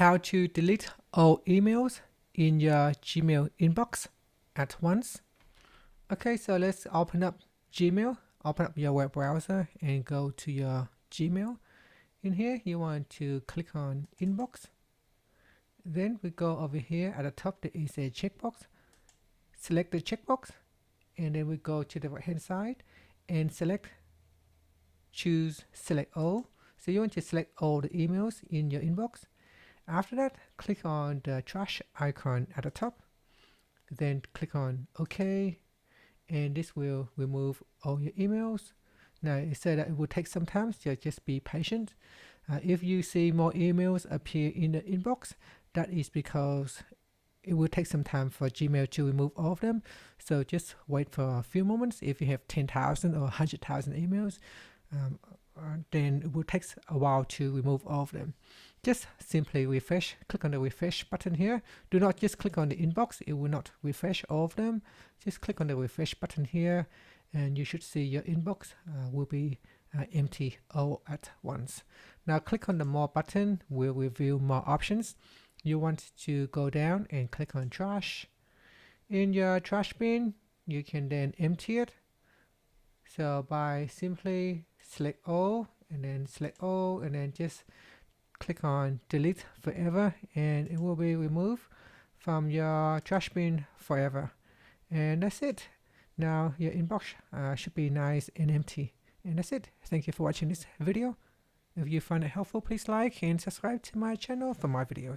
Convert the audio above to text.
how to delete all emails in your Gmail inbox at once. Okay, so let's open up Gmail, open up your web browser and go to your Gmail. In here, you want to click on Inbox. Then we go over here at the top, there is a checkbox. Select the checkbox and then we go to the right hand side and choose select all. So you want to select all the emails in your inbox. After that, click on the trash icon at the top, then click on OK, and this will remove all your emails. Now it said that it will take some time, so just be patient. If you see more emails appear in the inbox, that is because it will take some time for Gmail to remove all of them. So just wait for a few moments. If you have 10,000 or 100,000 emails, then it will take a while to remove all of them. Just simply refresh, click on the refresh button here. Do not just click on the inbox, it will not refresh all of them. Just click on the refresh button here and you should see your inbox will be empty all at once. Now click on the more button, will reveal more options. You want to go down and click on trash. In your trash bin, you can then empty it. So by simply select all and then just click on delete forever and it will be removed from your trash bin forever. And that's it. Now your inbox should be nice and empty. And that's it. Thank you for watching this video. If you find it helpful, please like and subscribe to my channel for more videos.